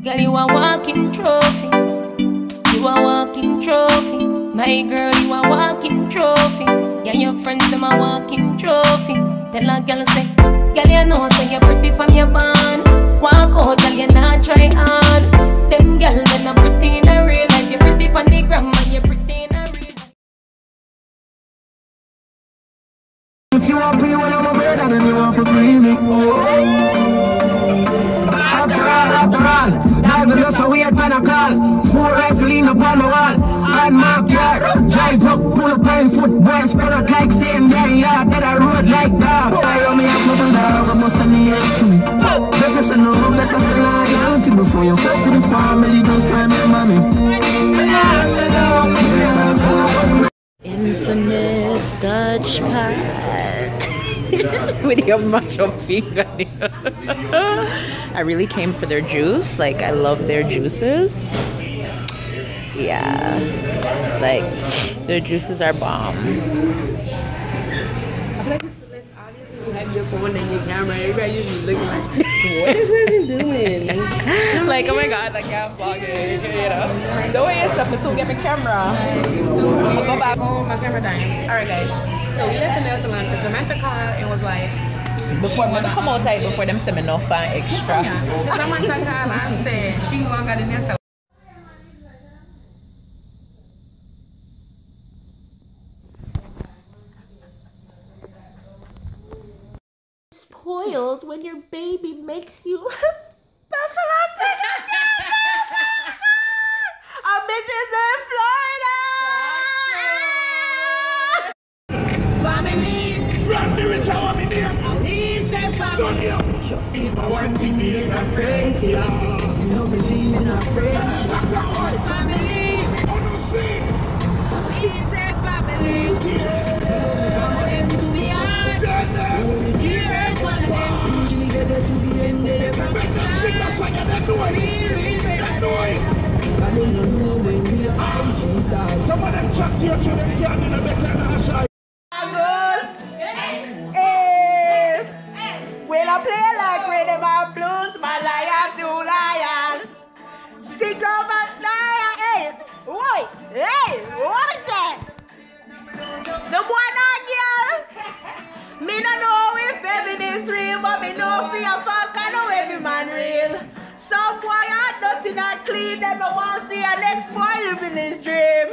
Girl, you a walking trophy. You a walking trophy. My girl, you a walking trophy. Yeah, your friends, them a walking trophy. Tell a girl say, girl, you know say you're pretty from your band. Walk out, girl, you not try hard. Them girls, they not pretty in a real life. You're pretty on the gram, and you're pretty in a real life. If you want me when I'm a bird, and then you want to breathe me. After all, that's just a weird kind of call. 4 rifle in up on the wall. And my car, drive up, pull up on foot. Boys put up like same day, yeah, that I road like that. I owe me a couple dog, I must have me help me. Better say no, better say loyalty. Before you fuck with the family, just try me money. Infamous Dutch pad. With your macho finger. I really came for their juice. Like, I love their juices. Yeah, like their juices are bomb. I feel like it's less obvious if you have your phone and your camera. Everybody usually looking like, what is he doing? Like, oh my god, like I'm vlogging, you know. The way it's stuff is so get my camera. Go back home, my camera dying. Alright guys, so we left the nail salon because Samantha called and was like, before when I come outside, before them send me no fan extra. Yeah, Samantha called and said she won't got the nail salon. Spoiled when your baby makes you buffalo chicken. Our bitches in Florida. Family, run me with our money. He said family. If I want to be a friend, you don't believe in a friend. Family, he said family. Some of them chat here to them can't do no better than a shy. Will I play like rhythm and blues? My lion too lion. Sing over lion. Hey, wait, hey, what is that? The boy not girl. Me no know if feminist real, but me know for a fuck I know every man real. Some boy are dirty not clean, them no want to see a next boy living his dream.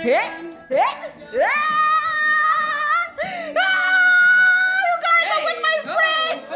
Hey, hey, hey. You guys are with my friends.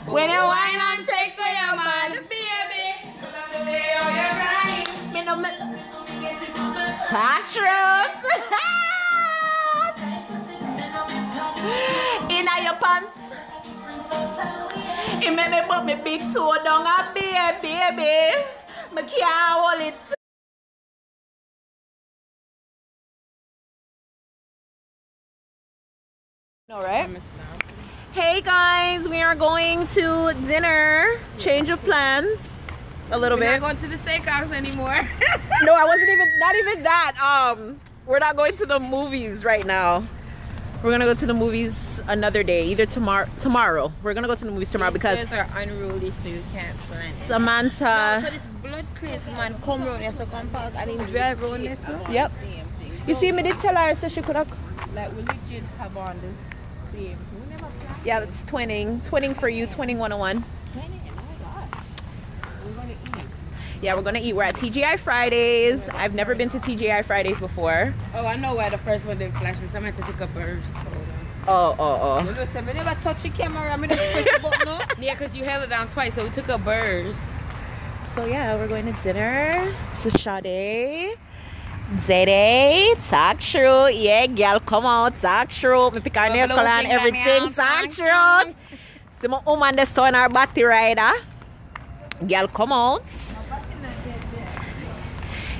When you wine and take for your man, baby. Me no touch roots. Inna your pants. It make me put me big toe down a baby. Me can't hold it. All right. Hey guys, we are going to dinner. Change of plans a little bit. We're not going to the steakhouse anymore. No, I wasn't even, not even that. We're not going to the movies right now. We're gonna go to the movies another day, either tomorrow. We're gonna go to the movies tomorrow because these are unruly, so you can't plan it. Samantha. No, so this blood cleans man come round here, so come park and then drive around this. Yep. You see, me did tell her so she could have. Like we legit have on the same. We never plan. Yeah, it's twinning for you, twinning 101. Oh my god. We're gonna eat. Yeah, we're gonna eat. We're at TGI Fridays. I've never been to TGI Fridays before. Oh, I know why the first one didn't flash me. Somebody to take a burst. Oh. You know, I never touch the camera. I mean, just press the button. Yeah, because you held it down twice, so we took a burst. So yeah, we're going to dinner. This is Sade. Zede, talk true. Yeah, girl, come on, talk true. Me pick our nail color and everything. Talk true. See my woman the son our batty rider. Girl come out.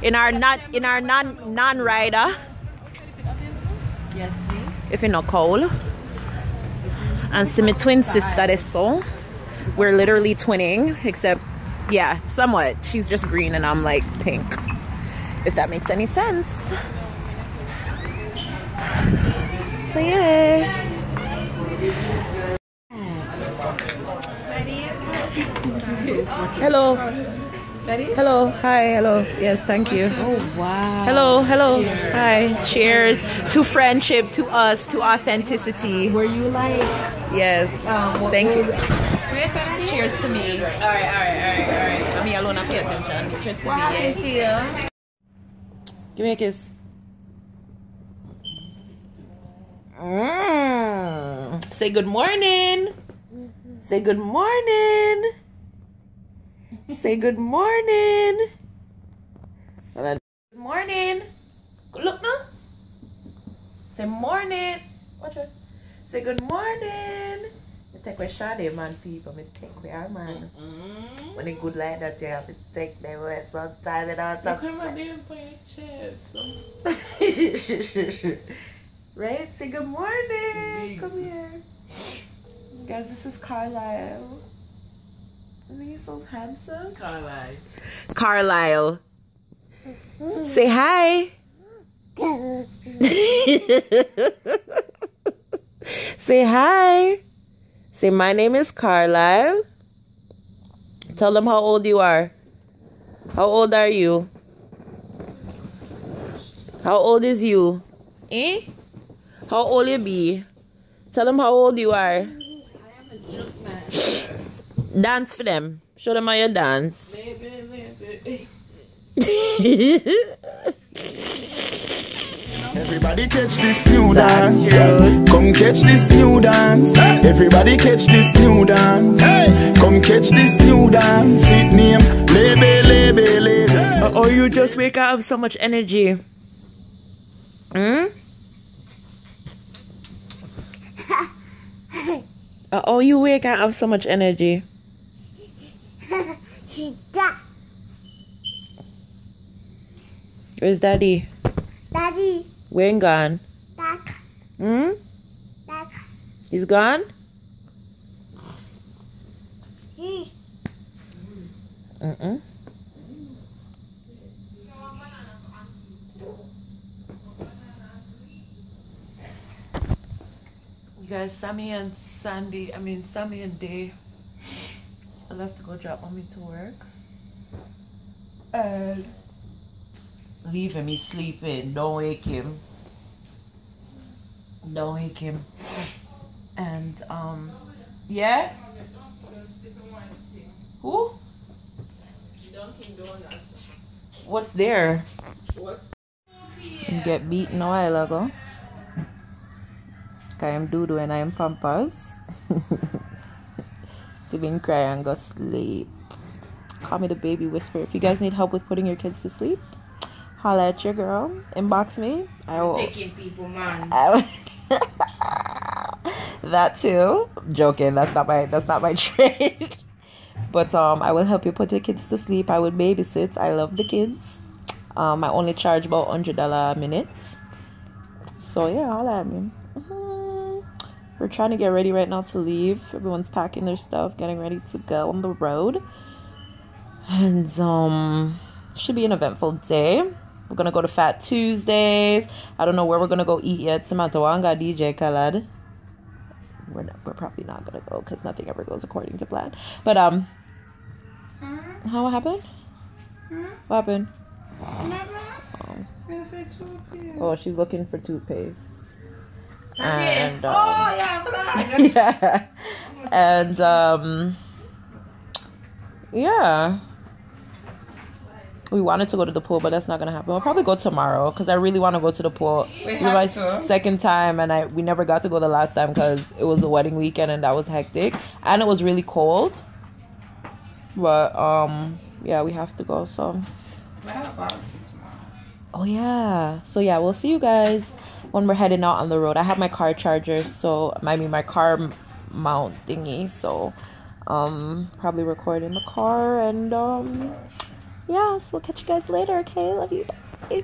In our non-rider. Yes, please. If you're not cold. And see my twin sister this so. We're literally twinning, except yeah, somewhat. She's just green and I'm like pink. If that makes any sense. So yeah. Hello. Ready? Hello. Hi. Hello. Yes, thank you. Oh wow. Hello. Hello. Cheers. Hi. Cheers to friendship, to us, to authenticity. Were you like Yes. Thank you. you? Cheers to me. Alright. I'm here alone. I pay attention. Cheers to What happened to me. you? Give me a kiss. Say good morning. Say good morning. Say good morning. Good morning. Good look now. Say morning. Watch it. Say good morning. I take my shot man, people. I take my man. When they good like that, you have to take them away sometimes and all You come on there for your chest. Right? Say good morning. Please. Come here. Guys, this is Carlisle. Isn't he so handsome? Carlisle. Carlisle. Say hi. Say hi. Say my name is Carlisle. Tell them how old you are. How old are you? How old is you? Eh? How old you be? Tell them how old you are. I am a joke man. Dance for them. Show them how you dance. Baby. Everybody catch this new dance. Come catch this new dance. Everybody catch this new dance. Come catch this new dance. It name lebe. Or you just wake up with so much energy. Oh, you wake up with so much energy. Where's Daddy? Daddy, Where he gone? back, back. He's gone? You guys, Sammy and Day, I left to go drop mommy to work. And leave him, he's sleeping. Don't wake him. Don't wake him. And yeah? Who? Dunkin' Donuts. What's there? What? Get beaten a while ago. I am Dudu and I am Pampas. Didn't cry and go sleep. Call me the baby whisperer. If you guys need help with putting your kids to sleep, holla at your girl. Inbox me. I will. Taking people, man. That too. I'm joking. That's not my trade. But I will help you put your kids to sleep. I will babysit. I love the kids. I only charge about $100 a minute. So yeah, holla at me. We're trying to get ready right now to leave. Everyone's packing their stuff, getting ready to go on the road. And should be an eventful day. We're gonna go to Fat Tuesdays. I don't know where we're gonna go eat yet. Samantha Wanga DJ Khaled. We're probably not gonna go because nothing ever goes according to plan. But what happened? What happened? Oh, she's looking for toothpaste. And yeah, and yeah, we wanted to go to the pool, but that's not gonna happen. We'll probably go tomorrow because I really want to go to the pool. It was my second time, and we never got to go the last time because it was the wedding weekend and that was hectic, and it was really cold. But yeah, we have to go. So oh yeah, so yeah, we'll see you guys when we're heading out on the road. I have my car charger, so I mean my car mount thingy. So probably record in the car, and yeah, so we'll catch you guys later. Okay, love you. Bye.